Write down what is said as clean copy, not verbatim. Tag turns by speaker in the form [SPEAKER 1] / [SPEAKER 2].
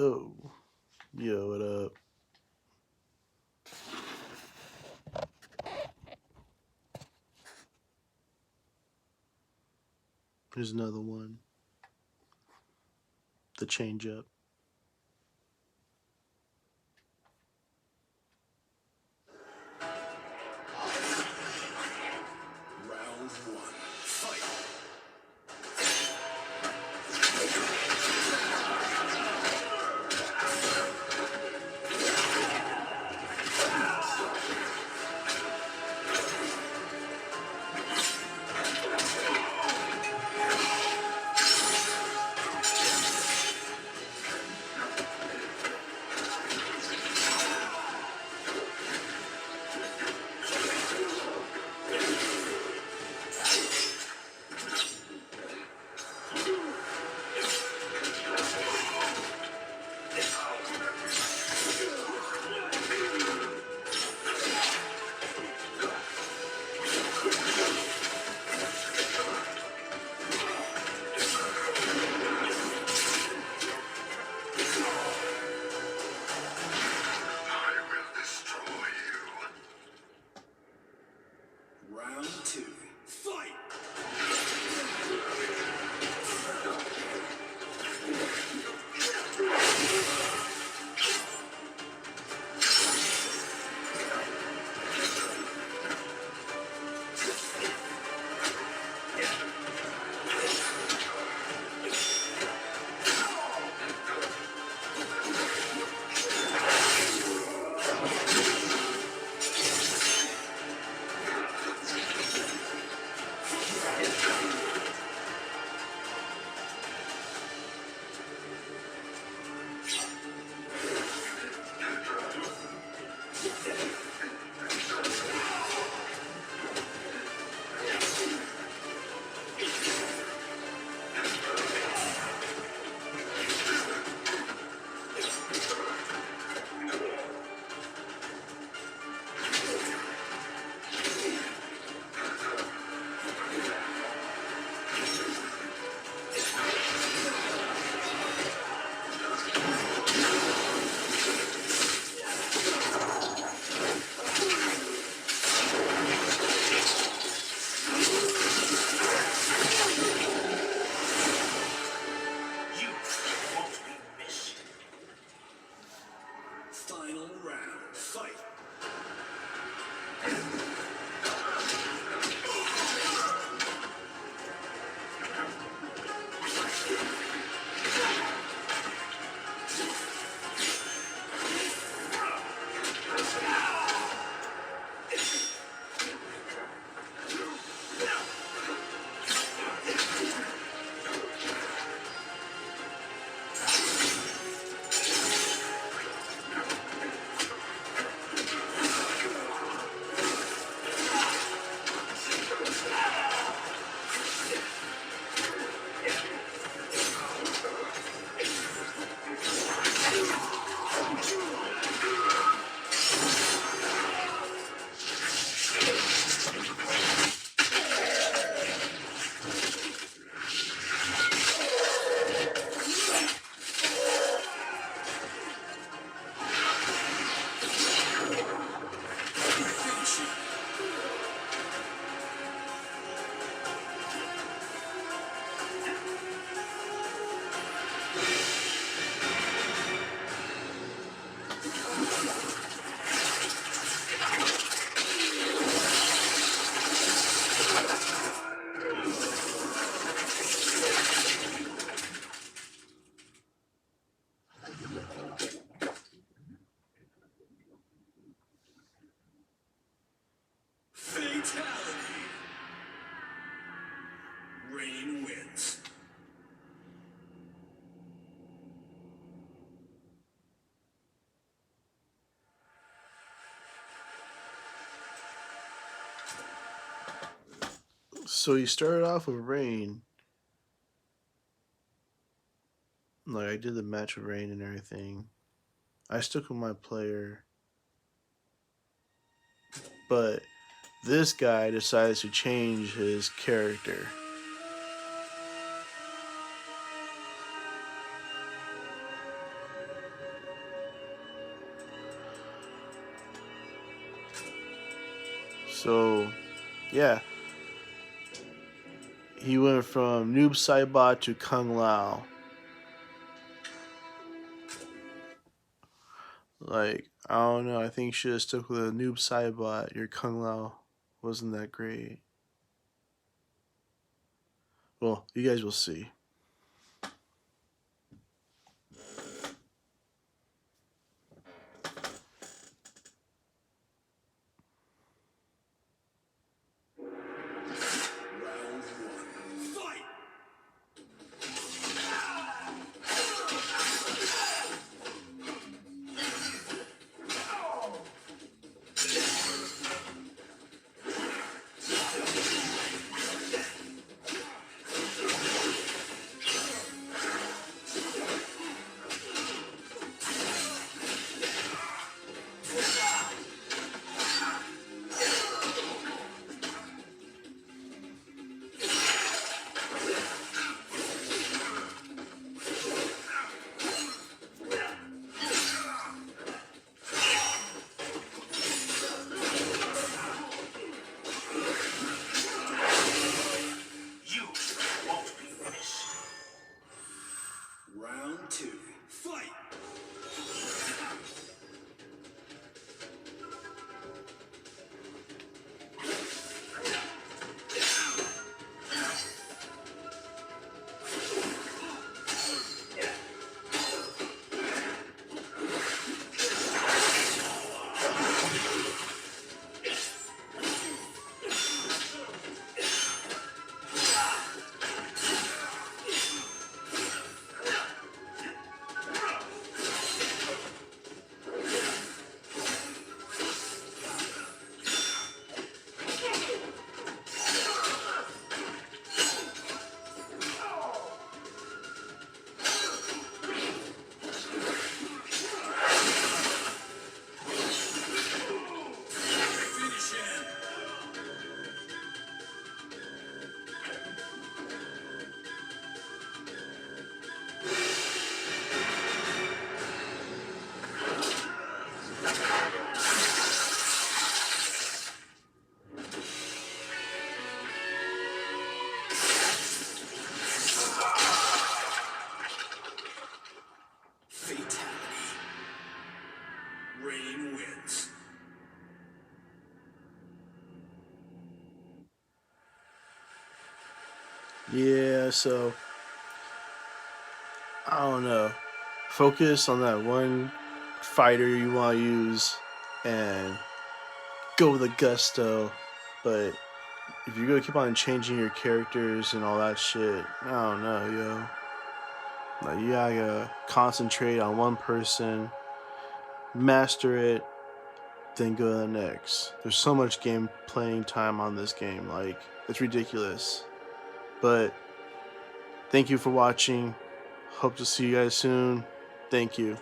[SPEAKER 1] Oh, yo, what up? Here's another one. The change up.
[SPEAKER 2] Round one. Fight. I will destroy you. Round two. Fight! You won't be missed. Final round. Fight. Finish him. Fatality. Rain wins.
[SPEAKER 1] So you started off with Rain. Like I did the match with Rain and everything. I stuck with my player, but this guy decides to change his character. So, yeah. He went from Noob Saibot to Kung Lao. Like, I don't know. I think you should have stuck with a Noob Saibot. Your Kung Lao wasn't that great. Well, you guys will see.
[SPEAKER 2] Round one. Fight! You won't be finished. Round two. Fight! Finish him! Fatality. Rain wins.
[SPEAKER 1] Yeah, so I don't know. Focus on that one fighter you want to use and go with a gusto. But if you're gonna keep on changing your characters and all that shit, I don't know, yo. Like, you gotta concentrate on one person, master it, then go to the next. There's so much game playing time on this game, like, it's ridiculous. But thank you for watching. Hope to see you guys soon. Thank you.